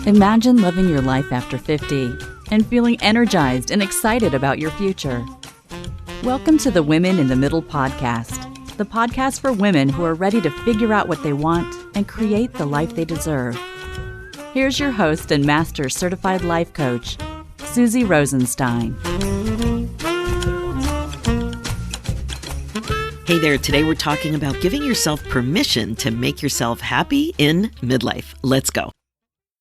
Imagine living your life after 50 and feeling energized and excited about your future. Welcome to the Women in the Middle podcast, the podcast for women who are ready to figure out what they want and create the life they deserve. Here's your host and Master Certified Life Coach, Susie Rosenstein. Hey there, today we're talking about giving yourself permission to make yourself happy in midlife. Let's go.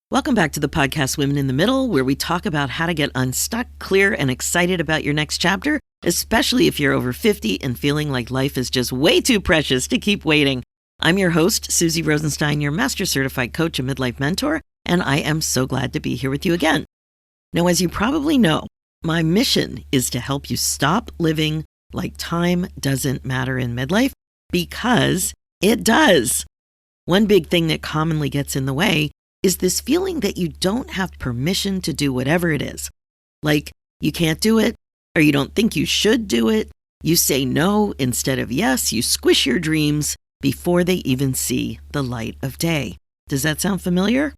Welcome back to the podcast Women in the Middle, where we talk about how to get unstuck, clear, and excited about your next chapter, especially if you're over 50 and feeling like life is just way too precious to keep waiting. I'm your host, Susie Rosenstein, your Master Certified Coach and Midlife Mentor, and I am so glad to be here with you again. Now, as you probably know, my mission is to help you stop living like time doesn't matter in midlife, because it does. One big thing that commonly gets in the way is this feeling that you don't have permission to do whatever it is. Like you can't do it, or you don't think you should do it. You say no instead of yes. You squish your dreams before they even see the light of day. Does that sound familiar?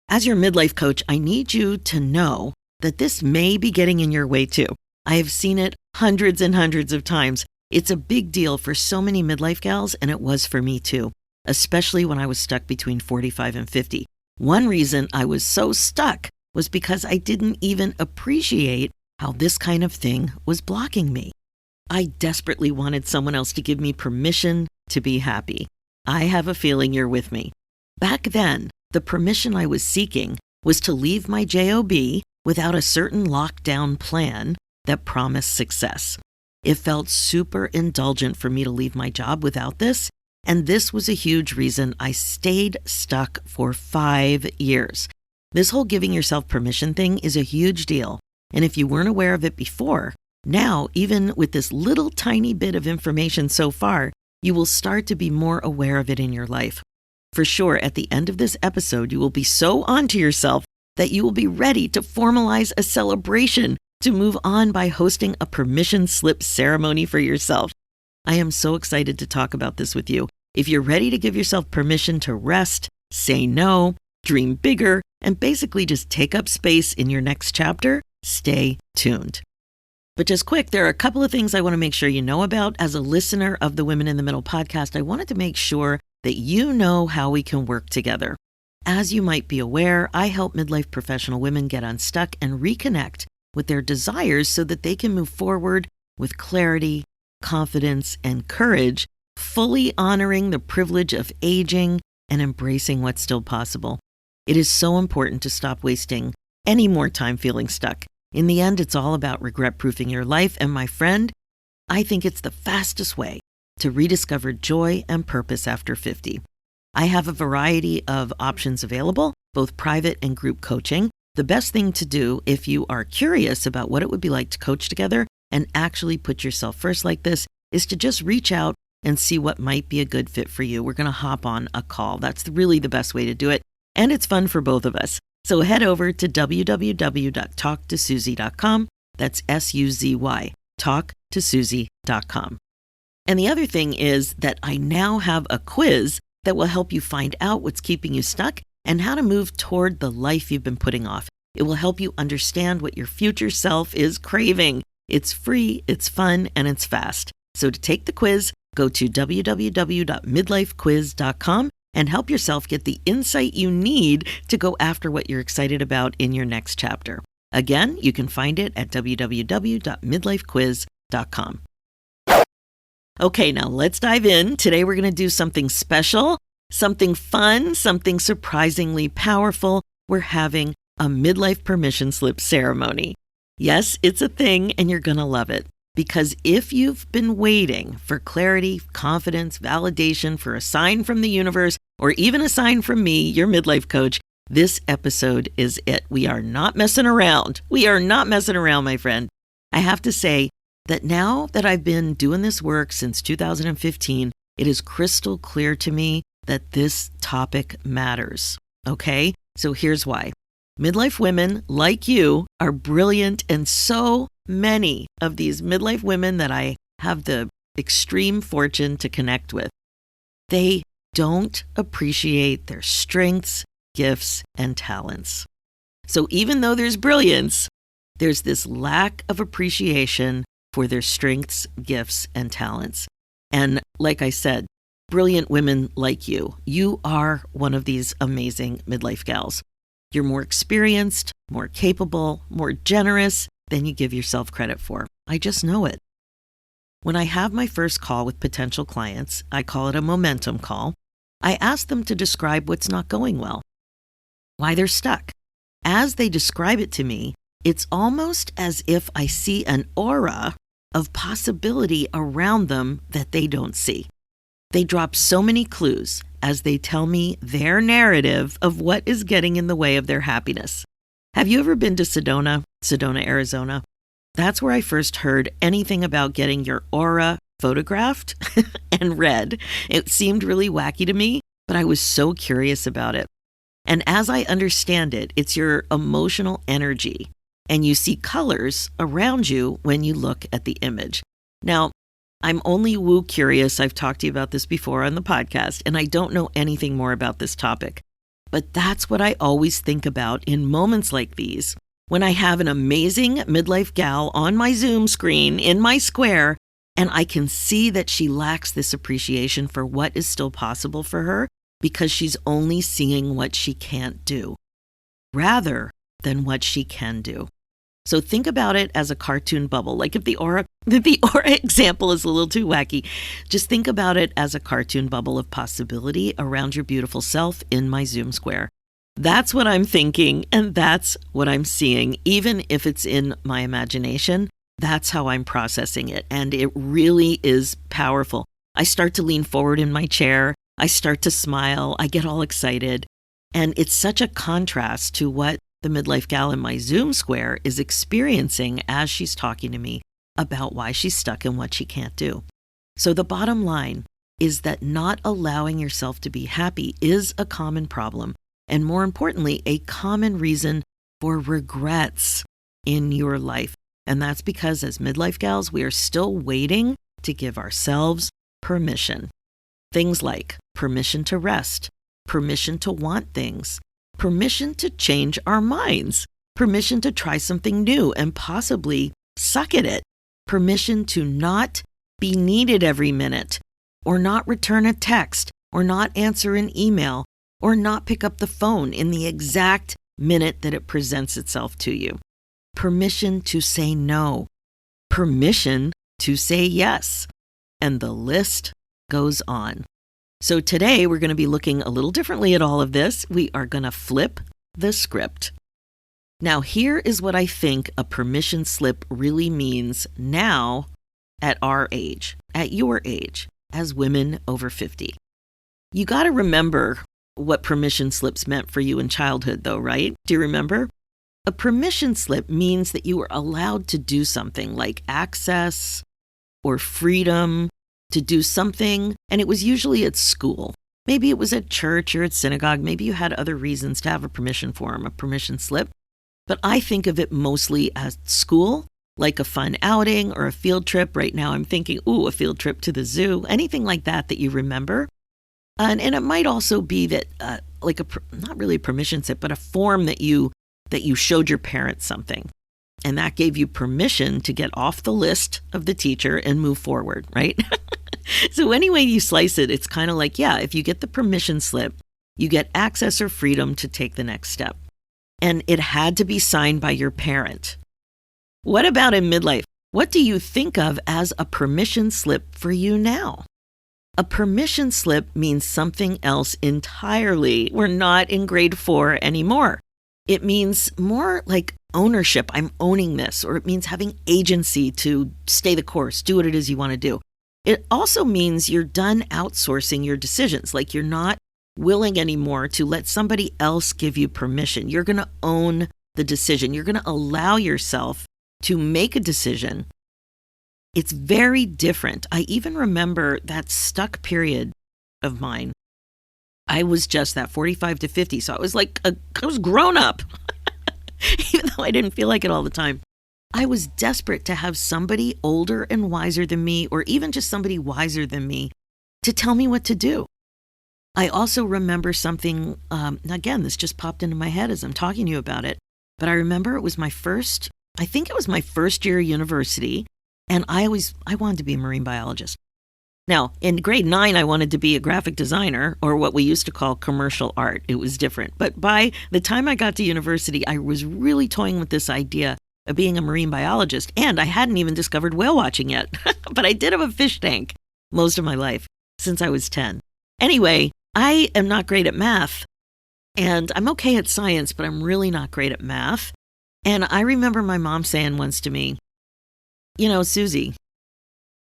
As your midlife coach, I need you to know that this may be getting in your way too. I have seen it hundreds and hundreds of times. It's a big deal for so many midlife gals, and it was for me too, especially when I was stuck between 45 and 50. One reason I was so stuck was because I didn't even appreciate how this kind of thing was blocking me. I desperately wanted someone else to give me permission to be happy. I have a feeling you're with me. Back then, the permission I was seeking was to leave my job without a certain lockdown plan that promised success. It felt super indulgent for me to leave my job without this, and this was a huge reason I stayed stuck for 5 years. This whole giving yourself permission thing is a huge deal, and if you weren't aware of it before, now, even with this little tiny bit of information so far, you will start to be more aware of it in your life. For sure, at the end of this episode, you will be so onto yourself that you will be ready to formalize a celebration to move on by hosting a permission slip ceremony for yourself. I am so excited to talk about this with you. If you're ready to give yourself permission to rest, say no, dream bigger, and basically just take up space in your next chapter, stay tuned. But just quick, there are a couple of things I want to make sure you know about. As a listener of the Women in the Middle podcast, I wanted to make sure that you know how we can work together. As you might be aware, I help midlife professional women get unstuck and reconnect with their desires so that they can move forward with clarity, confidence, and courage, fully honoring the privilege of aging and embracing what's still possible. It is so important to stop wasting any more time feeling stuck. In the end, it's all about regret-proofing your life, and my friend, I think it's the fastest way to rediscover joy and purpose after 50. I have a variety of options available, both private and group coaching. The best thing to do if you are curious about what it would be like to coach together and actually put yourself first like this is to just reach out and see what might be a good fit for you. We're going to hop on a call. That's really the best way to do it. And it's fun for both of us. So head over to www.talktosusie.com. That's SUZY, talktosusie.com. And the other thing is that I now have a quiz that will help you find out what's keeping you stuck and how to move toward the life you've been putting off. It will help you understand what your future self is craving. It's free, it's fun, and it's fast. So to take the quiz, go to www.midlifequiz.com and help yourself get the insight you need to go after what you're excited about in your next chapter. Again, you can find it at www.midlifequiz.com. Okay, now let's dive in. Today we're going to do something special, something fun, something surprisingly powerful. We're having a midlife permission slip ceremony. Yes, it's a thing, and you're going to love it. Because if you've been waiting for clarity, confidence, validation, for a sign from the universe, or even a sign from me, your midlife coach, this episode is it. We are not messing around. We are not messing around, my friend. I have to say that now that I've been doing this work since 2015, it is crystal clear to me that this topic matters. Okay? So here's why. Midlife women like you are brilliant, and so many of these midlife women that I have the extreme fortune to connect with, they don't appreciate their strengths, gifts, and talents. So even though there's brilliance, there's this lack of appreciation for their strengths, gifts, and talents. And like I said, brilliant women like you are one of these amazing midlife gals. You're more experienced, more capable, more generous than you give yourself credit for. I just know it. When I have my first call with potential clients, I call it a momentum call. I ask them to describe what's not going well, why they're stuck. As they describe it to me, it's almost as if I see an aura of possibility around them that they don't see. They drop so many clues as they tell me their narrative of what is getting in the way of their happiness. Have you ever been to Sedona, Arizona? That's where I first heard anything about getting your aura photographed and read. It seemed really wacky to me, but I was so curious about it. And as I understand it, it's your emotional energy, and you see colors around you when you look at the image. Now, I'm only woo curious. I've talked to you about this before on the podcast, and I don't know anything more about this topic. But that's what I always think about in moments like these, when I have an amazing midlife gal on my Zoom screen in my square, and I can see that she lacks this appreciation for what is still possible for her because she's only seeing what she can't do rather than what she can do. So think about it as a cartoon bubble. Like if the aura example is a little too wacky, just think about it as a cartoon bubble of possibility around your beautiful self in my Zoom square. That's what I'm thinking, and that's what I'm seeing. Even if it's in my imagination, that's how I'm processing it. And it really is powerful. I start to lean forward in my chair. I start to smile. I get all excited. And it's such a contrast to what the midlife gal in my Zoom square is experiencing as she's talking to me about why she's stuck and what she can't do. So the bottom line is that not allowing yourself to be happy is a common problem. And more importantly, a common reason for regrets in your life. And that's because as midlife gals, we are still waiting to give ourselves permission. Things like permission to rest, permission to want things, permission to change our minds, permission to try something new and possibly suck at it, permission to not be needed every minute, or not return a text, or not answer an email, or not pick up the phone in the exact minute that it presents itself to you. Permission to say no. Permission to say yes. And the list goes on. So today we're going to be looking a little differently at all of this. We are going to flip the script. Now, here is what I think a permission slip really means now at our age, at your age, as women over 50. You got to remember what permission slips meant for you in childhood, though, right? Do you remember? A permission slip means that you were allowed to do something like access or freedom to do something, and it was usually at school. Maybe it was at church or at synagogue. Maybe you had other reasons to have a permission form, a permission slip. But I think of it mostly as school, like a fun outing or a field trip. Right now I'm thinking, a field trip to the zoo, anything like that that you remember. And it might also be that not really a permission slip, but a form that you showed your parents something. And that gave you permission to get off the list of the teacher and move forward, right? So any way you slice it, it's kind of like, if you get the permission slip, you get access or freedom to take the next step. And it had to be signed by your parent. What about in midlife? What do you think of as a permission slip for you now? A permission slip means something else entirely. We're not in grade 4 anymore. It means more like ownership. I'm owning this. Or it means having agency to stay the course, do what it is you want to do. It also means you're done outsourcing your decisions. Like you're not willing anymore to let somebody else give you permission. You're going to own the decision. You're going to allow yourself to make a decision. It's very different. I even remember that stuck period of mine. I was just that 45 to 50. So I was grown up, even though I didn't feel like it all the time. I was desperate to have somebody older and wiser than me, or even just somebody wiser than me, to tell me what to do. I also remember something, again, this just popped into my head as I'm talking to you about it, but I remember it was I think it was my first year of university, and I wanted to be a marine biologist. Now, in grade 9, I wanted to be a graphic designer, or what we used to call commercial art. It was different. But by the time I got to university, I was really toying with this idea of being a marine biologist, and I hadn't even discovered whale watching yet. But I did have a fish tank most of my life, since I was 10. Anyway, I am not great at math, and I'm okay at science, but I'm really not great at math. And I remember my mom saying once to me, Susie,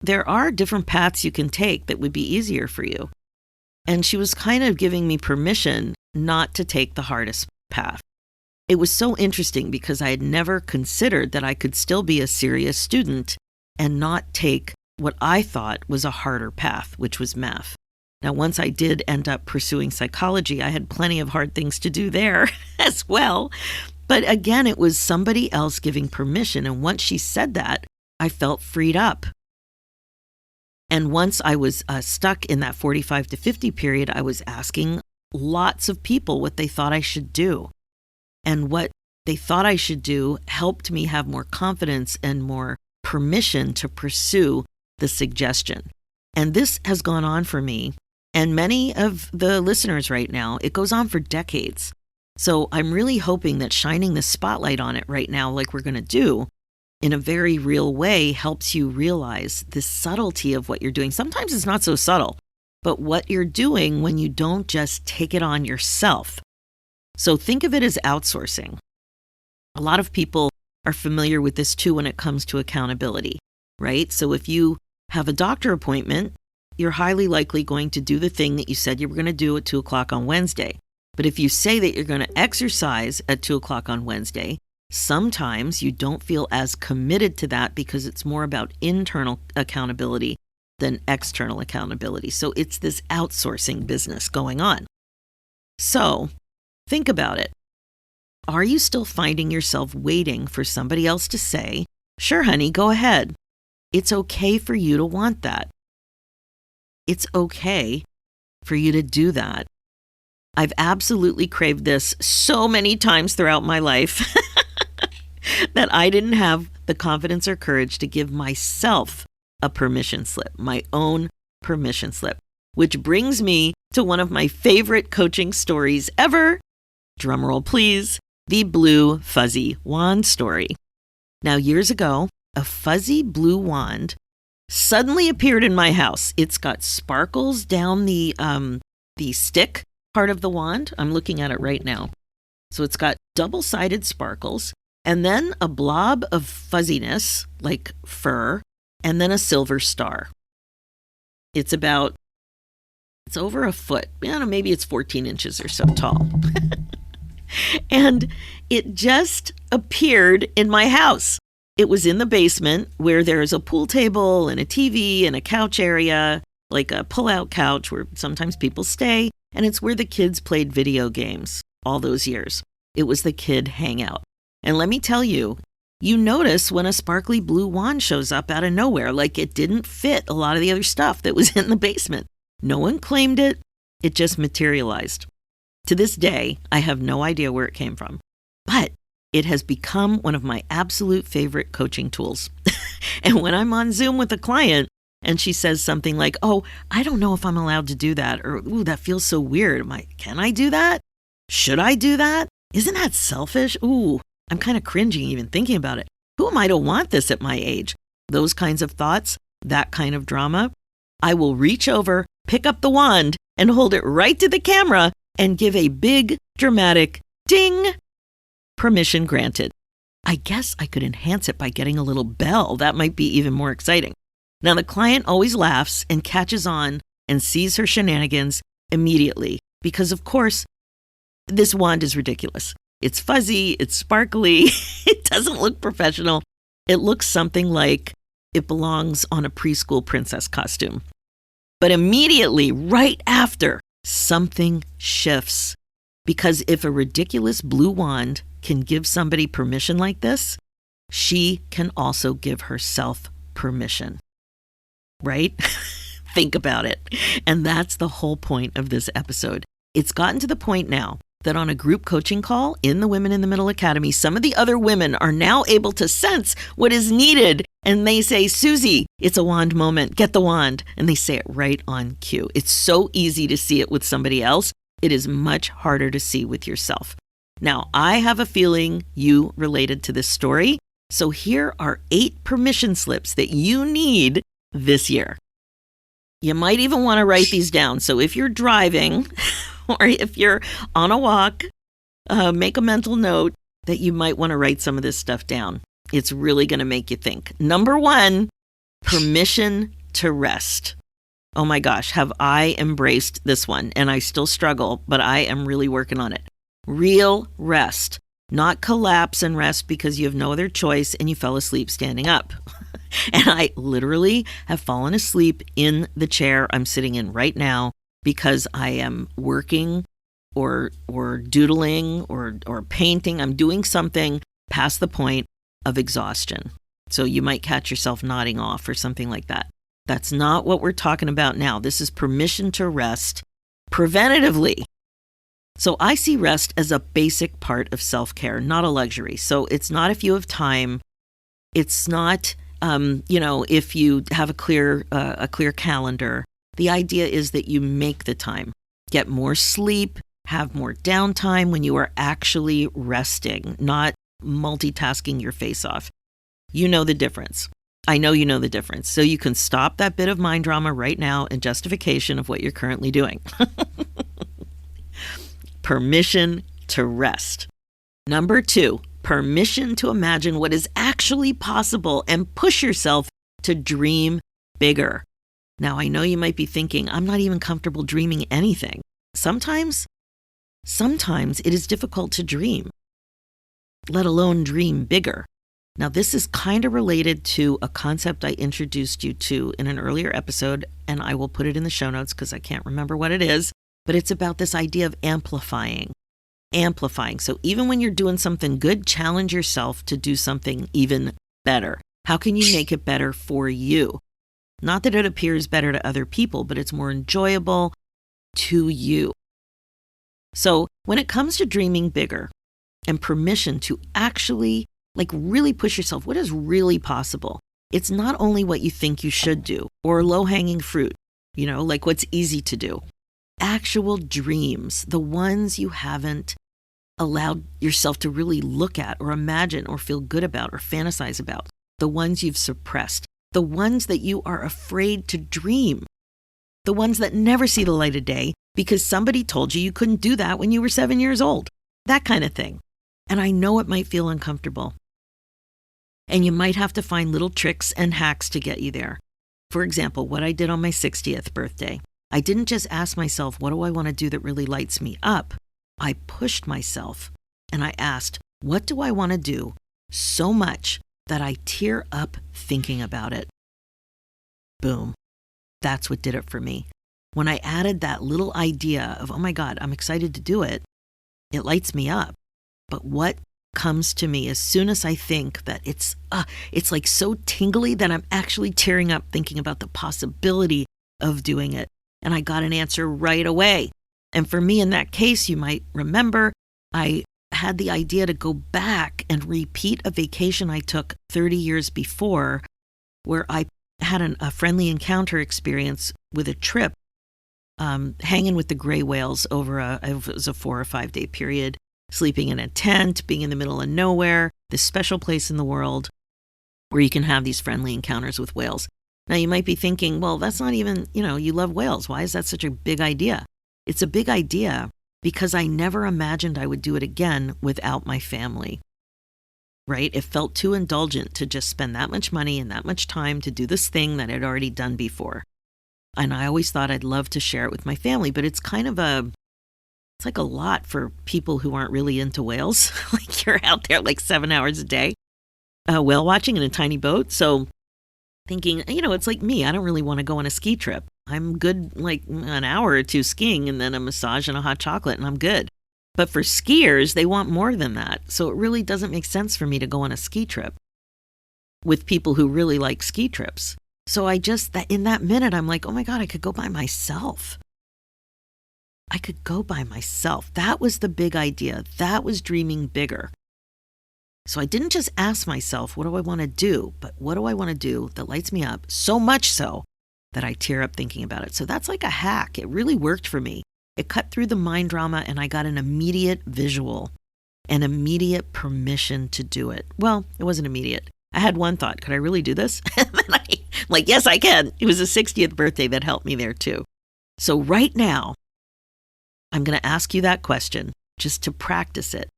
there are different paths you can take that would be easier for you. And she was kind of giving me permission not to take the hardest path. It was so interesting because I had never considered that I could still be a serious student and not take what I thought was a harder path, which was math. Now, once I did end up pursuing psychology, I had plenty of hard things to do there as well. But again, it was somebody else giving permission. And once she said that, I felt freed up. And once I was stuck in that 45 to 50 period, I was asking lots of people what they thought I should do. And what they thought I should do helped me have more confidence and more permission to pursue the suggestion. And this has gone on for me and many of the listeners right now. It goes on for decades. So I'm really hoping that shining the spotlight on it right now, like we're going to do, in a very real way, helps you realize the subtlety of what you're doing. Sometimes it's not so subtle, but what you're doing when you don't just take it on yourself. So think of it as outsourcing. A lot of people are familiar with this too when it comes to accountability, right? So if you have a doctor appointment, you're highly likely going to do the thing that you said you were going to do at 2 o'clock on Wednesday. But if you say that you're going to exercise at 2 o'clock on Wednesday, sometimes you don't feel as committed to that because it's more about internal accountability than external accountability. So it's this outsourcing business going on. So think about it. Are you still finding yourself waiting for somebody else to say, "Sure, honey, go ahead"? It's okay for you to want that. It's okay for you to do that. I've absolutely craved this so many times throughout my life that I didn't have the confidence or courage to give myself a permission slip, my own permission slip, which brings me to one of my favorite coaching stories ever. Drumroll, please. The blue fuzzy wand story. Now, years ago, a fuzzy blue wand suddenly appeared in my house. It's got sparkles down the stick part of the wand. I'm looking at it right now. So it's got double-sided sparkles, and then a blob of fuzziness, like fur, and then a silver star. It's over a foot. I don't know, maybe it's 14 inches or so tall. And it just appeared in my house. It was in the basement where there's a pool table and a TV and a couch area, like a pull-out couch where sometimes people stay. And it's where the kids played video games all those years. It was the kid hangout. And let me tell you, you notice when a sparkly blue wand shows up out of nowhere, like it didn't fit a lot of the other stuff that was in the basement. No one claimed it. It just materialized. To this day, I have no idea where it came from, but it has become one of my absolute favorite coaching tools. And when I'm on Zoom with a client and she says something like, "Oh, I don't know if I'm allowed to do that," or "Ooh, that feels so weird. Can I do that? Should I do that? Isn't that selfish? Ooh, I'm kind of cringing even thinking about it. Who am I to want this at my age?" Those kinds of thoughts, that kind of drama. I will reach over, pick up the wand, and hold it right to the camera and give a big, dramatic ding. Permission granted. I guess I could enhance it by getting a little bell. That might be even more exciting. Now, the client always laughs and catches on and sees her shenanigans immediately because, of course, this wand is ridiculous. It's fuzzy, it's sparkly, it doesn't look professional. It looks something like it belongs on a preschool princess costume. But immediately, right after, something shifts. Because if a ridiculous blue wand can give somebody permission like this, she can also give herself permission. Right? think about it. And that's the whole point of this episode. It's gotten to the point now that on a group coaching call in the Women in the Middle Academy, some of the other women are now able to sense what is needed. And they say, Susie, it's a wand moment. Get the wand. And they say it right on cue. It's so easy to see it with somebody else. It is much harder to see with yourself. Now, I have a feeling you related to this story. So here are 8 permission slips that you need this year. You might even want to write these down. So if you're driving or if you're on a walk, make a mental note that you might want to write some of this stuff down. It's really going to make you think. Number 1, permission to rest. Oh my gosh, have I embraced this one? And I still struggle, but I am really working on it. Real rest, not collapse and rest because you have no other choice and you fell asleep standing up. And I literally have fallen asleep in the chair I'm sitting in right now because I am working or doodling or painting. I'm doing something past the point of exhaustion. So you might catch yourself nodding off or something like that. That's not what we're talking about now. This is permission to rest preventatively. So I see rest as a basic part of self-care, not a luxury. So it's not if you have time. It's not, if you have a clear calendar. The idea is that you make the time, get more sleep, have more downtime when you are actually resting, not multitasking your face off. You know the difference. I know you know the difference. So you can stop that bit of mind drama right now in justification of what you're currently doing. Permission to rest. Number 2, permission to imagine what is actually possible and push yourself to dream bigger. Now, I know you might be thinking, I'm not even comfortable dreaming anything. Sometimes it is difficult to dream, let alone dream bigger. Now, this is kind of related to a concept I introduced you to in an earlier episode, and I will put it in the show notes because I can't remember what it is, but it's about this idea of amplifying. So even when you're doing something good, challenge yourself to do something even better. How can you make it better for you? Not that it appears better to other people, but it's more enjoyable to you. So when it comes to dreaming bigger and permission to actually really push yourself, what is really possible? It's not only what you think you should do or low-hanging fruit, like what's easy to do. Actual dreams, the ones you haven't allowed yourself to really look at or imagine or feel good about or fantasize about, the ones you've suppressed, the ones that you are afraid to dream, the ones that never see the light of day because somebody told you couldn't do that when you were 7 years old, that kind of thing. And I know it might feel uncomfortable. And you might have to find little tricks and hacks to get you there. For example, what I did on my 60th birthday. I didn't just ask myself, what do I want to do that really lights me up? I pushed myself and I asked, what do I want to do so much that I tear up thinking about it? Boom. That's what did it for me. When I added that little idea of, oh my God, I'm excited to do it, it lights me up. But what comes to me as soon as I think that it's like so tingly that I'm actually tearing up thinking about the possibility of doing it. And I got an answer right away. And for me in that case, you might remember, I had the idea to go back and repeat a vacation I took 30 years before where I had a friendly encounter experience with a trip, hanging with the gray whales over it was a 4 or 5 day period, sleeping in a tent, being in the middle of nowhere, this special place in the world where you can have these friendly encounters with whales. Now, you might be thinking, well, that's not even, you love whales. Why is that such a big idea? It's a big idea because I never imagined I would do it again without my family, right? It felt too indulgent to just spend that much money and that much time to do this thing that I'd already done before. And I always thought I'd love to share it with my family, but it's kind of it's like a lot for people who aren't really into whales. Like you're out there 7 hours a day, whale watching in a tiny boat. So thinking, it's like me. I don't really want to go on a ski trip. I'm good an hour or two skiing and then a massage and a hot chocolate and I'm good. But for skiers, they want more than that. So it really doesn't make sense for me to go on a ski trip with people who really like ski trips. So in that minute, I'm like, oh my God, I could go by myself. I could go by myself. That was the big idea. That was dreaming bigger. So I didn't just ask myself, what do I want to do? But what do I want to do that lights me up so much so that I tear up thinking about it? So that's like a hack. It really worked for me. It cut through the mind drama and I got an immediate visual, an immediate permission to do it. Well, it wasn't immediate. I had one thought, could I really do this? And then I'm like, yes, I can. It was a 60th birthday that helped me there too. So right now, I'm going to ask you that question just to practice it.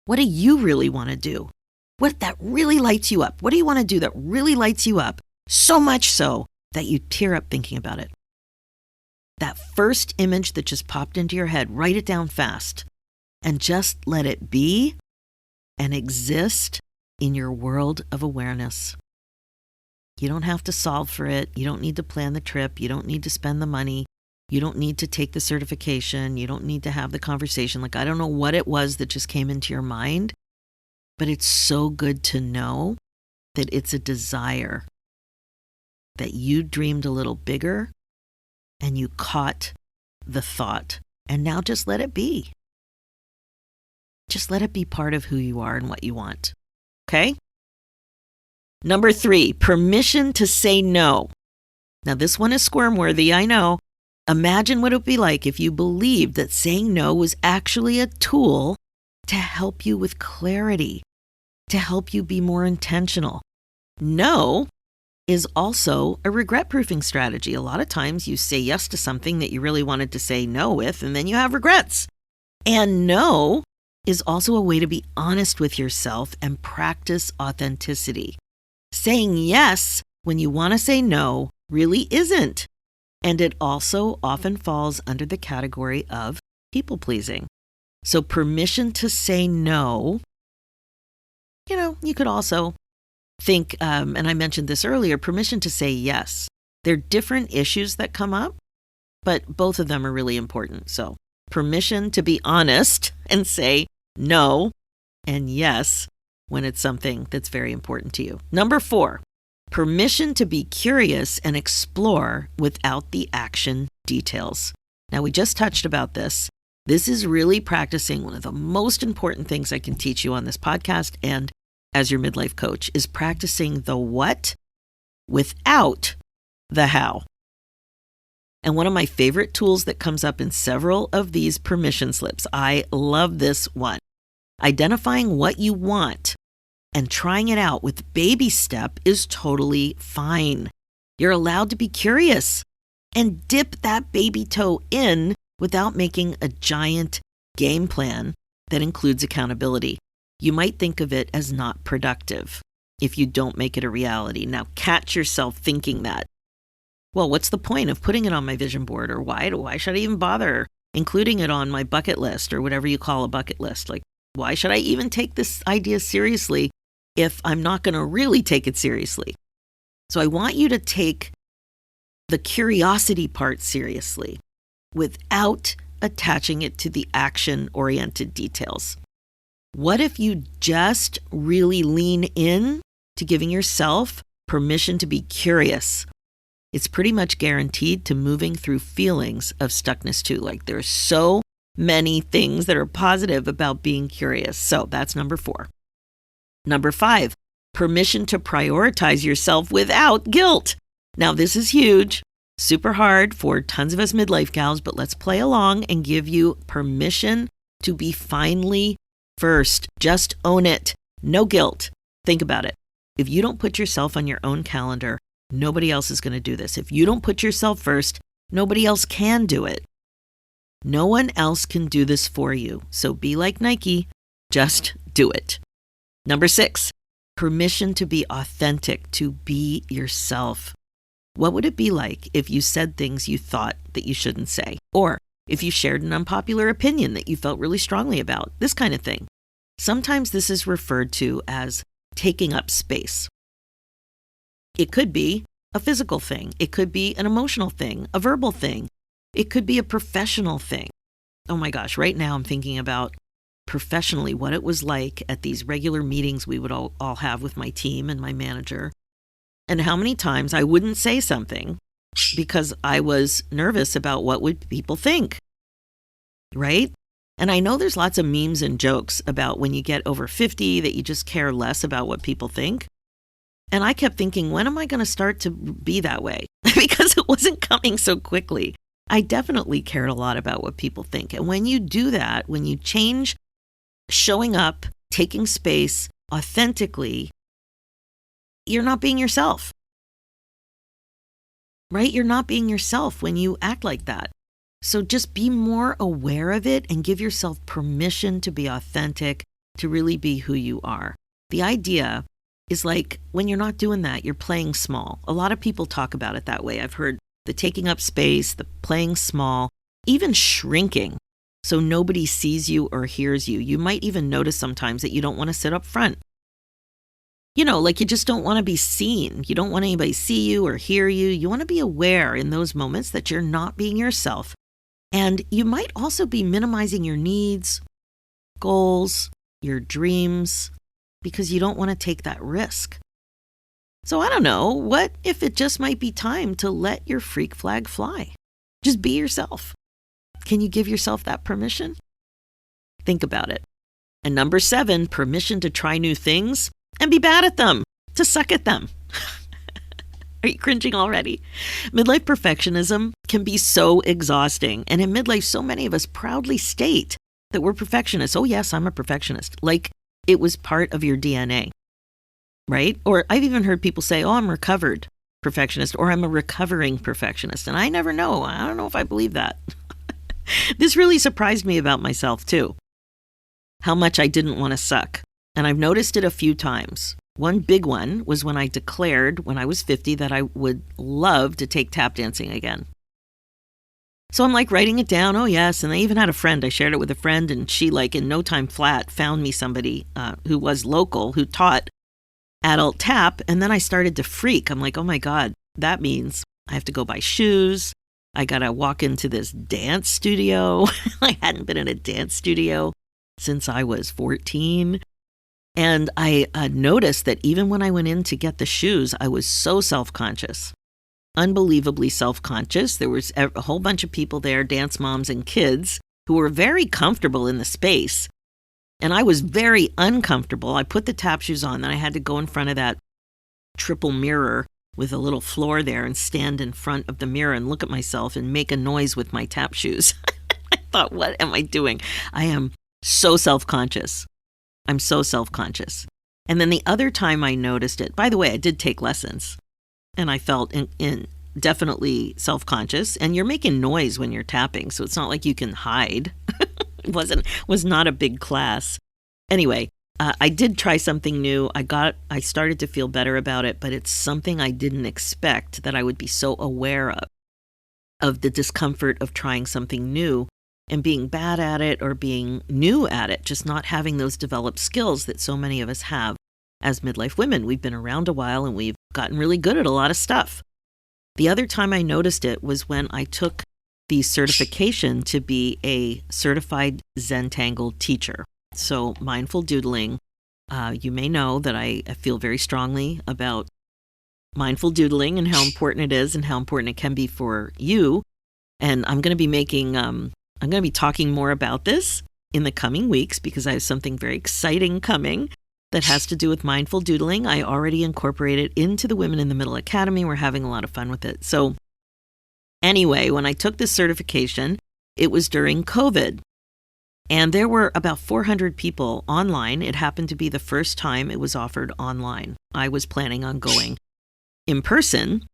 What do you really want to do? What that really lights you up? What do you want to do that really lights you up so much so that you tear up thinking about it? That first image that just popped into your head, write it down fast and just let it be and exist in your world of awareness. You don't have to solve for it. You don't need to plan the trip. You don't need to spend the money. You don't need to take the certification. You don't need to have the conversation. Like, I don't know what it was that just came into your mind, but it's so good to know that it's a desire, that you dreamed a little bigger and you caught the thought. And now just let it be. Just let it be part of who you are and what you want. Okay? Number 3, permission to say no. Now, this one is squirm-worthy, I know. Imagine what it would be like if you believed that saying no was actually a tool to help you with clarity, to help you be more intentional. No is also a regret-proofing strategy. A lot of times you say yes to something that you really wanted to say no with, and then you have regrets. And no is also a way to be honest with yourself and practice authenticity. Saying yes when you want to say no really isn't. And it also often falls under the category of people-pleasing. So permission to say no, you could also think, and I mentioned this earlier, permission to say yes. There are different issues that come up, but both of them are really important. So permission to be honest and say no and yes when it's something that's very important to you. Number 4, permission to be curious and explore without the action details. Now, we just touched about this. This is really practicing one of the most important things I can teach you on this podcast and as your midlife coach is practicing the what without the how. And one of my favorite tools that comes up in several of these permission slips, I love this one. Identifying what you want and trying it out with baby step is totally fine. You're allowed to be curious and dip that baby toe in without making a giant game plan that includes accountability. You might think of it as not productive if you don't make it a reality. Now, catch yourself thinking that. Well, what's the point of putting it on my vision board, or why should I even bother including it on my bucket list or whatever you call a bucket list? Like, why should I even take this idea seriously if I'm not going to really take it seriously? So I want you to take the curiosity part seriously without attaching it to the action-oriented details. What if you just really lean in to giving yourself permission to be curious? It's pretty much guaranteed to moving through feelings of stuckness too. Like, there's so many things that are positive about being curious. So that's number 4. Number 5, permission to prioritize yourself without guilt. Now, this is huge, super hard for tons of us midlife gals, but let's play along and give you permission to be finally first. Just own it. No guilt. Think about it. If you don't put yourself on your own calendar, nobody else is going to do this. If you don't put yourself first, nobody else can do it. No one else can do this for you. So be like Nike. Just do it. Number 6, permission to be authentic, to be yourself. What would it be like if you said things you thought that you shouldn't say? Or if you shared an unpopular opinion that you felt really strongly about? This kind of thing. Sometimes this is referred to as taking up space. It could be a physical thing. It could be an emotional thing, a verbal thing. It could be a professional thing. Oh my gosh, right now I'm thinking about professionally what it was like at these regular meetings we would all have with my team and my manager. And how many times I wouldn't say something because I was nervous about what would people think, right? And I know there's lots of memes and jokes about when you get over 50 that you just care less about what people think. And I kept thinking, when am I going to start to be that way? Because it wasn't coming so quickly. I definitely cared a lot about what people think. And when you do that, when you change showing up, taking space authentically, you're not being yourself, right? You're not being yourself when you act like that. So just be more aware of it and give yourself permission to be authentic, to really be who you are. The idea is like when you're not doing that, you're playing small. A lot of people talk about it that way. I've heard the taking up space, the playing small, even shrinking so nobody sees you or hears you. You might even notice sometimes that you don't want to sit up front. You know, like you just don't want to be seen. You don't want anybody to see you or hear you. You want to be aware in those moments that you're not being yourself. And you might also be minimizing your needs, goals, your dreams, because you don't want to take that risk. So I don't know, what if it just might be time to let your freak flag fly? Just be yourself. Can you give yourself that permission? Think about it. And number 7, permission to try new things and be bad at them, to suck at them. Are you cringing already? Midlife perfectionism can be so exhausting. And in midlife, so many of us proudly state that we're perfectionists. Oh yes, I'm a perfectionist. Like it was part of your DNA, right? Or I've even heard people say, oh, I'm a recovered perfectionist, or I'm a recovering perfectionist. And I never know. I don't know if I believe that. This really surprised me about myself too, how much I didn't want to suck. And I've noticed it a few times. One big one was when I declared when I was 50 that I would love to take tap dancing again. So I'm like writing it down. Oh, yes. And I even had a friend. I shared it with a friend, and she, like in no time flat, found me somebody who was local, who taught adult tap. And then I started to freak. I'm like, oh my God, that means I have to go buy shoes. I got to walk into this dance studio. I hadn't been in a dance studio since I was 14. And I noticed that even when I went in to get the shoes, I was so self-conscious, unbelievably self-conscious. There was a whole bunch of people there, dance moms and kids, who were very comfortable in the space. And I was very uncomfortable. I put the tap shoes on, then I had to go in front of that triple mirror with a little floor there and stand in front of the mirror and look at myself and make a noise with my tap shoes. I thought, what am I doing? I am so self-conscious. I'm so self-conscious. And then the other time I noticed it, by the way, I did take lessons, and I felt definitely self-conscious. And you're making noise when you're tapping, so it's not like you can hide. It was not a big class. Anyway, I did try something new. I started to feel better about it, but it's something I didn't expect that I would be so aware of the discomfort of trying something new and being bad at it or being new at it, just not having those developed skills that so many of us have as midlife women. We've been around a while and we've gotten really good at a lot of stuff. The other time I noticed it was when I took the certification to be a certified Zentangle teacher. So mindful doodling, you may know that I feel very strongly about mindful doodling and how important it is and how important it can be for you. And I'm going to be talking more about this in the coming weeks because I have something very exciting coming that has to do with mindful doodling. I already incorporated it into the Women in the Middle Academy. We're having a lot of fun with it. So anyway, when I took this certification, it was during COVID. And there were about 400 people online. It happened to be the first time it was offered online. I was planning on going in person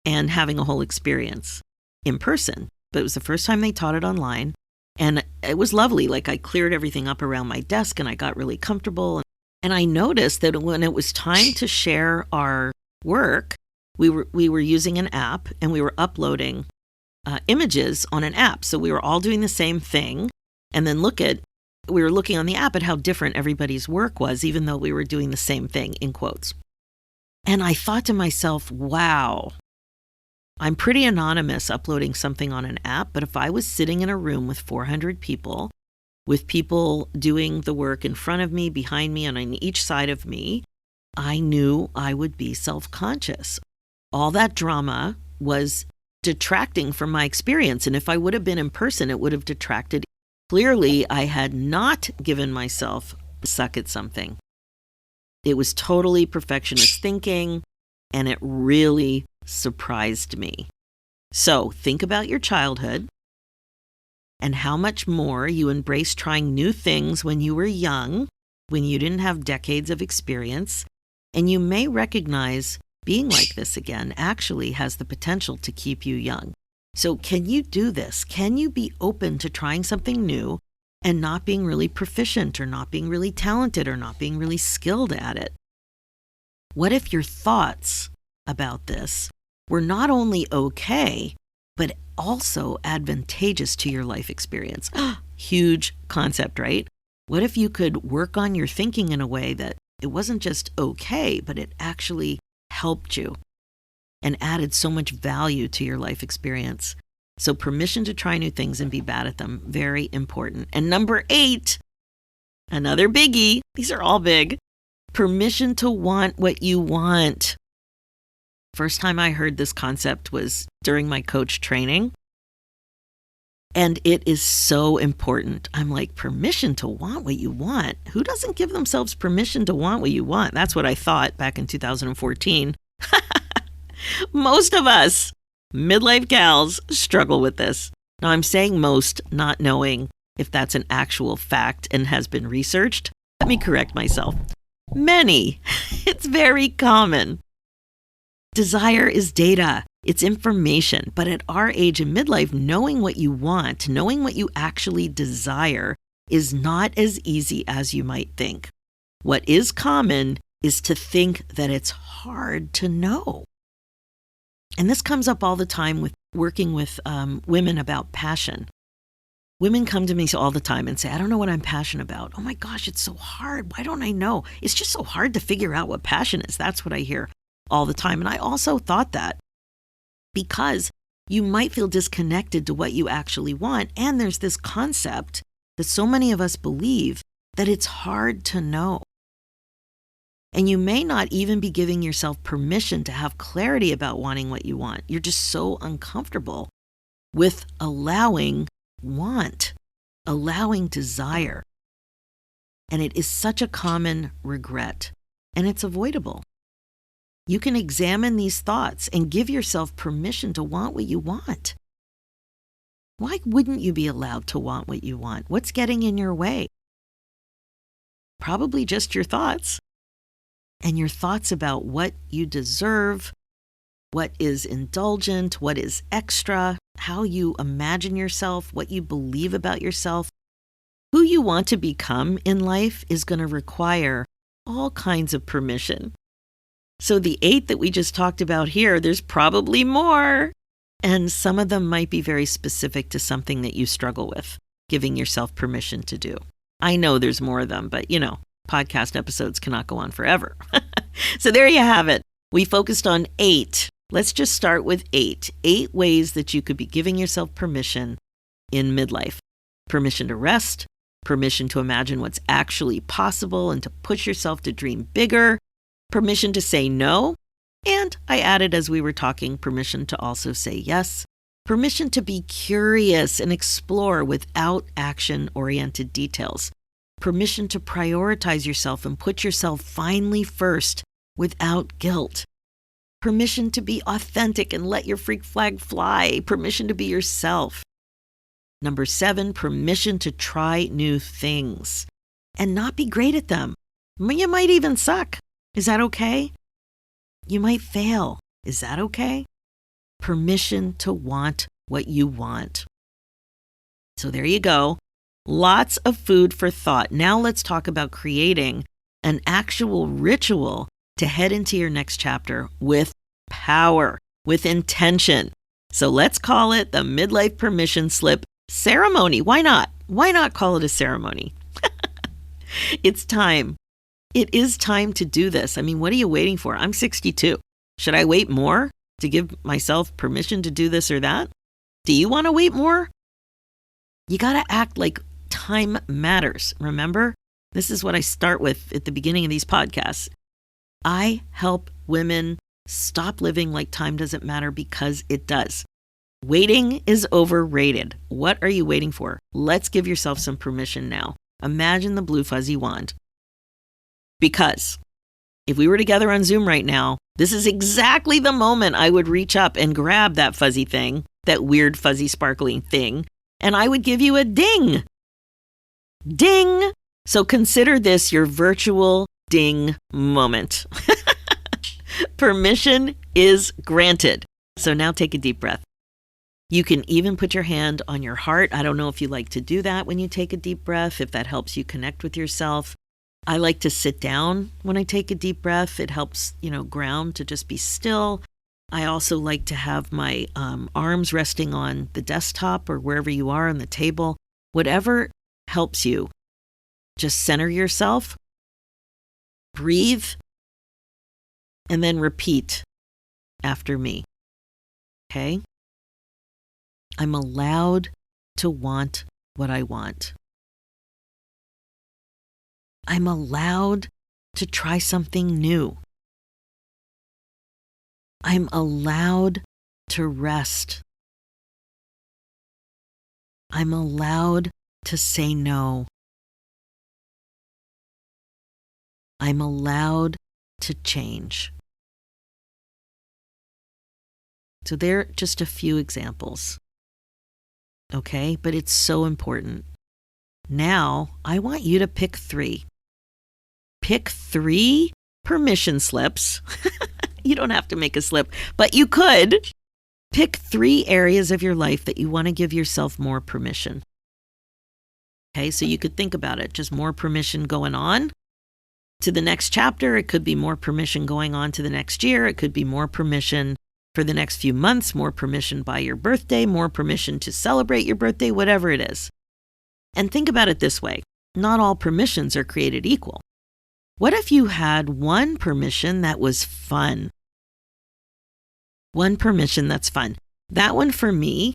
and having a whole experience in person. But it was the first time they taught it online. And it was lovely. Like I cleared everything up around my desk and I got really comfortable. And I noticed that when it was time to share our work, we were using an app and we were uploading images on an app. So we were all doing the same thing. And then we were looking on the app at how different everybody's work was, even though we were doing the same thing, in quotes. And I thought to myself, wow, I'm pretty anonymous uploading something on an app, but if I was sitting in a room with 400 people, with people doing the work in front of me, behind me, and on each side of me, I knew I would be self-conscious. All that drama was detracting from my experience. And if I would have been in person, it would have detracted. Clearly, I had not given myself a suck at something. It was totally perfectionist thinking, and it really surprised me. So think about your childhood and how much more you embraced trying new things when you were young, when you didn't have decades of experience. And you may recognize being like this again actually has the potential to keep you young. So can you do this? Can you be open to trying something new and not being really proficient or not being really talented or not being really skilled at it? What if your thoughts about this were not only okay, but also advantageous to your life experience? Huge concept, right? What if you could work on your thinking in a way that it wasn't just okay, but it actually helped you and added so much value to your life experience? So permission to try new things and be bad at them, very important. And number 8, another biggie. These are all big. Permission to want what you want. First time I heard this concept was during my coach training. And it is so important. I'm like, permission to want what you want? Who doesn't give themselves permission to want what you want? That's what I thought back in 2014. Most of us midlife gals struggle with this. Now, I'm saying most, not knowing if that's an actual fact and has been researched. Let me correct myself. Many. It's very common. Desire is data. It's information. But at our age in midlife, knowing what you want, knowing what you actually desire is not as easy as you might think. What is common is to think that it's hard to know. And this comes up all the time with working with women about passion. Women come to me all the time and say, I don't know what I'm passionate about. Oh my gosh, it's so hard. Why don't I know? It's just so hard to figure out what passion is. That's what I hear all the time. And I also thought that because you might feel disconnected to what you actually want. And there's this concept that so many of us believe that it's hard to know. And you may not even be giving yourself permission to have clarity about wanting what you want. You're just so uncomfortable with allowing want, allowing desire. And it is such a common regret, and it's avoidable. You can examine these thoughts and give yourself permission to want what you want. Why wouldn't you be allowed to want what you want? What's getting in your way? Probably just your thoughts. And your thoughts about what you deserve, what is indulgent, what is extra, how you imagine yourself, what you believe about yourself. Who you want to become in life is going to require all kinds of permission. So the 8 that we just talked about here, there's probably more. And some of them might be very specific to something that you struggle with, giving yourself permission to do. I know there's more of them, but podcast episodes cannot go on forever. So there you have it. We focused on 8. Let's just start with 8. 8 ways that you could be giving yourself permission in midlife. Permission to rest, permission to imagine what's actually possible and to push yourself to dream bigger, permission to say no, and I added as we were talking, permission to also say yes, permission to be curious and explore without action-oriented details, permission to prioritize yourself and put yourself finally first without guilt, permission to be authentic and let your freak flag fly, permission to be yourself. Number 7, permission to try new things and not be great at them. You might even suck. Is that okay? You might fail. Is that okay? Permission to want what you want. So there you go. Lots of food for thought. Now let's talk about creating an actual ritual to head into your next chapter with power, with intention. So let's call it the Midlife Permission Slip Ceremony. Why not? Why not call it a ceremony? It's time. It is time to do this. I mean, what are you waiting for? I'm 62. Should I wait more to give myself permission to do this or that? Do you want to wait more? You got to act like time matters. Remember? This is what I start with at the beginning of these podcasts. I help women stop living like time doesn't matter because it does. Waiting is overrated. What are you waiting for? Let's give yourself some permission now. Imagine the blue fuzzy wand. Because if we were together on Zoom right now, this is exactly the moment I would reach up and grab that fuzzy thing, that weird fuzzy sparkling thing, and I would give you a ding. Ding! So consider this your virtual ding moment. Permission is granted. So now take a deep breath. You can even put your hand on your heart. I don't know if you like to do that when you take a deep breath, if that helps you connect with yourself. I like to sit down when I take a deep breath. It helps, ground, to just be still. I also like to have my arms resting on the desktop or wherever you are on the table. Whatever helps you. Just center yourself, breathe, and then repeat after me. Okay? I'm allowed to want what I want. I'm allowed to try something new. I'm allowed to rest. I'm allowed to say no. I'm allowed to change. So there are just a few examples. Okay, but it's so important. Now, I want you to pick 3. Pick 3 permission slips. You don't have to make a slip, but you could. Pick 3 areas of your life that you want to give yourself more permission. Okay, so you could think about it. Just more permission going on to the next chapter. It could be more permission going on to the next year. It could be more permission for the next few months, more permission by your birthday, more permission to celebrate your birthday, whatever it is. And think about it this way. Not all permissions are created equal. What if you had one permission that was fun? One permission that's fun. That one for me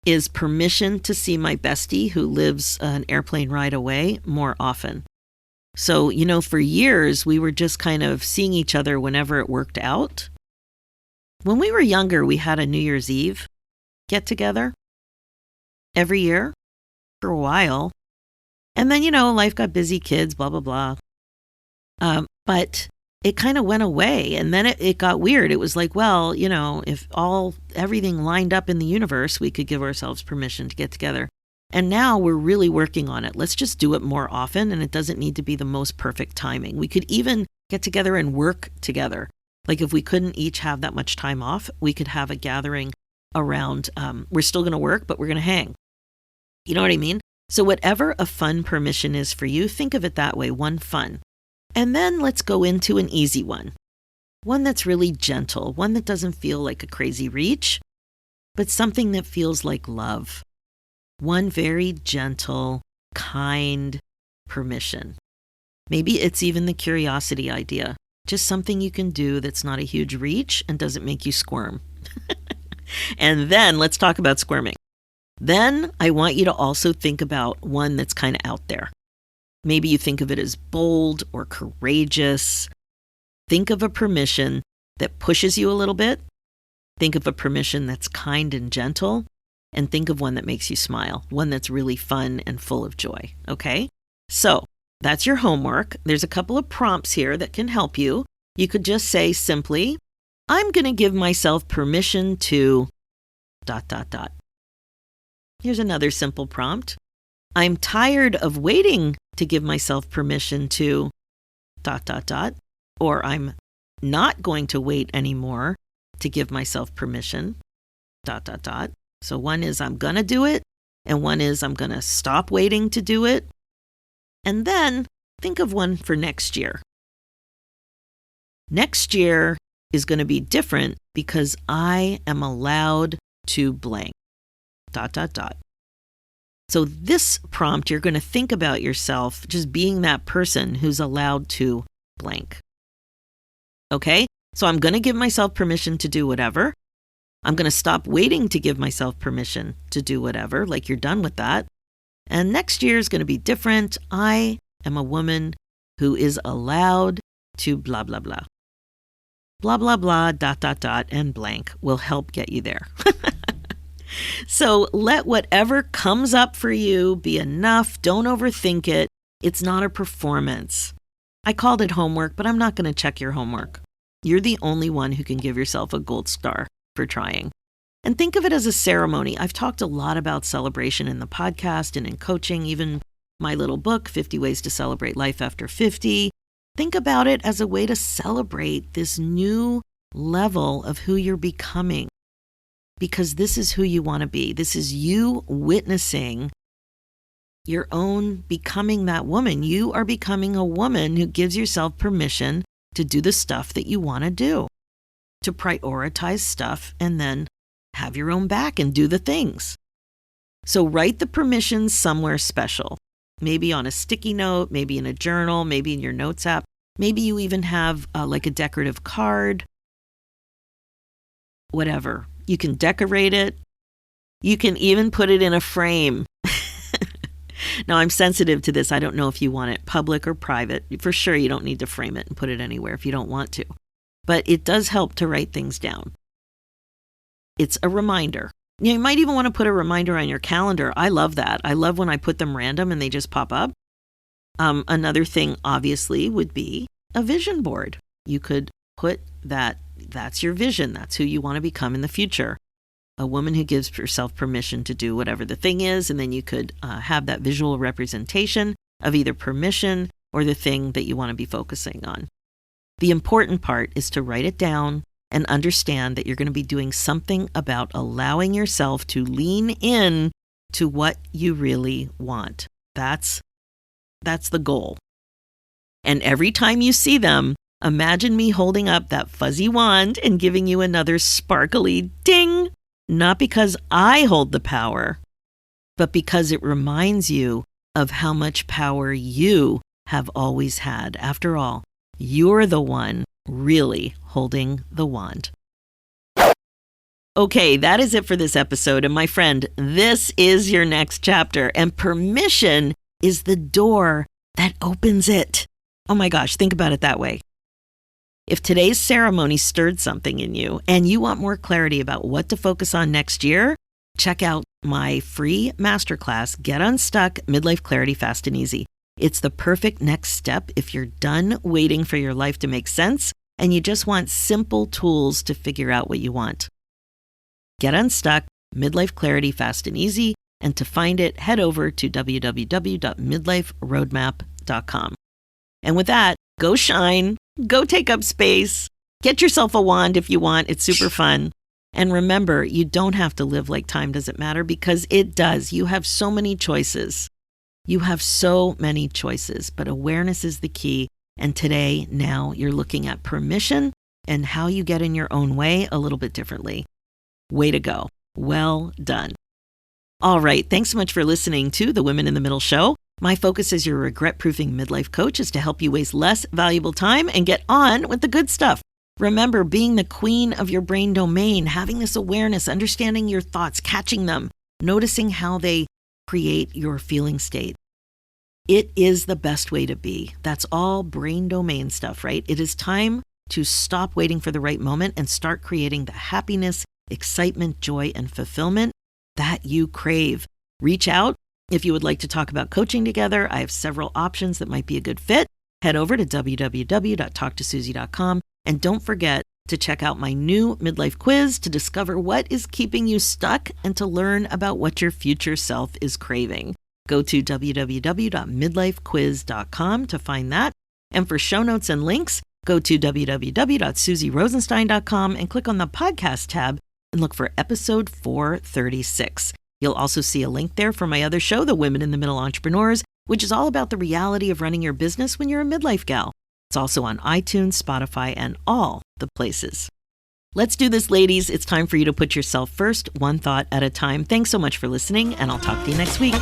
is permission to see my bestie who lives an airplane ride away more often. So, for years, we were just kind of seeing each other whenever it worked out. When we were younger, we had a New Year's Eve get-together every year for a while. And then, life got busy, kids, blah, blah, blah. But it kind of went away. And then it got weird. It was like, well, if everything lined up in the universe, we could give ourselves permission to get together. And now we're really working on it. Let's just do it more often. And it doesn't need to be the most perfect timing. We could even get together and work together. Like if we couldn't each have that much time off, we could have a gathering around, we're still going to work, but we're going to hang. You know what I mean? So whatever a fun permission is for you, think of it that way, one fun. And then let's go into an easy one. One that's really gentle, one that doesn't feel like a crazy reach, but something that feels like love. One very gentle, kind permission. Maybe it's even the curiosity idea. Just something you can do that's not a huge reach and doesn't make you squirm. And then let's talk about squirming. Then I want you to also think about one that's kind of out there. Maybe you think of it as bold or courageous. Think of a permission that pushes you a little bit. Think of a permission that's kind and gentle. And think of one that makes you smile, one that's really fun and full of joy. Okay? So that's your homework. There's a couple of prompts here that can help you. You could just say simply, I'm going to give myself permission to ... Here's another simple prompt. I'm tired of waiting to give myself permission to ... Or I'm not going to wait anymore to give myself permission ... So one is I'm going to do it, and one is I'm going to stop waiting to do it. And then think of one for next year. Next year is going to be different because I am allowed to blank ... So this prompt, you're going to think about yourself just being that person who's allowed to blank. Okay? So I'm going to give myself permission to do whatever. I'm going to stop waiting to give myself permission to do whatever, like you're done with that. And next year is going to be different. I am a woman who is allowed to blah, blah, blah. Blah, blah, blah, dot, dot, dot, and blank will help get you there. So let whatever comes up for you be enough. Don't overthink it. It's not a performance. I called it homework, but I'm not going to check your homework. You're the only one who can give yourself a gold star for trying. And think of it as a ceremony. I've talked a lot about celebration in the podcast and in coaching, even my little book, 50 Ways to Celebrate Life After 50. Think about it as a way to celebrate this new level of who you're becoming, because this is who you want to be. This is you witnessing your own becoming that woman. You are becoming a woman who gives yourself permission to do the stuff that you want to do, to prioritize stuff and then have your own back and do the things. So write the permissions somewhere special, maybe on a sticky note, maybe in a journal, maybe in your notes app. Maybe you even have like a decorative card, whatever. You can decorate it. You can even put it in a frame. Now, I'm sensitive to this. I don't know if you want it public or private. For sure, you don't need to frame it and put it anywhere if you don't want to. But it does help to write things down. It's a reminder. You might even want to put a reminder on your calendar. I love that. I love when I put them random and they just pop up. Another thing, obviously, would be a vision board. You could put that's your vision. That's who you want to become in the future. A woman who gives herself permission to do whatever the thing is. And then you could have that visual representation of either permission or the thing that you want to be focusing on. The important part is to write it down and understand that you're going to be doing something about allowing yourself to lean in to what you really want. That's the goal. And every time you see them, imagine me holding up that fuzzy wand and giving you another sparkly ding, not because I hold the power, but because it reminds you of how much power you have always had. After all, you're the one really holding the wand. Okay, that is it for this episode. And my friend, this is your next chapter. And permission is the door that opens it. Oh my gosh, think about it that way. If today's ceremony stirred something in you and you want more clarity about what to focus on next year, check out my free masterclass, Get Unstuck, Midlife Clarity Fast and Easy. It's the perfect next step if you're done waiting for your life to make sense and you just want simple tools to figure out what you want. Get Unstuck, Midlife Clarity Fast and Easy, and to find it, head over to www.midliferoadmap.com. And with that, go shine, go take up space, get yourself a wand if you want. It's super fun. And remember, you don't have to live like time doesn't matter, because it does. You have so many choices. You have so many choices, but awareness is the key. And today, now you're looking at permission and how you get in your own way a little bit differently. Way to go. Well done. All right. Thanks so much for listening to the Women in the Middle show. My focus as your regret-proofing midlife coach is to help you waste less valuable time and get on with the good stuff. Remember, being the queen of your brain domain, having this awareness, understanding your thoughts, catching them, noticing how they create your feeling state. It is the best way to be. That's all brain domain stuff, right? It is time to stop waiting for the right moment and start creating the happiness, excitement, joy, and fulfillment that you crave. Reach out. If you would like to talk about coaching together, I have several options that might be a good fit. Head over to www.talktosusie.com and don't forget to check out my new midlife quiz to discover what is keeping you stuck and to learn about what your future self is craving. Go to www.midlifequiz.com to find that. And for show notes and links, go to www.susierosenstein.com and click on the podcast tab and look for episode 436. You'll also see a link there for my other show, The Women in the Middle Entrepreneurs, which is all about the reality of running your business when you're a midlife gal. It's also on iTunes, Spotify, and all the places. Let's do this, ladies. It's time for you to put yourself first, one thought at a time. Thanks so much for listening, and I'll talk to you next week.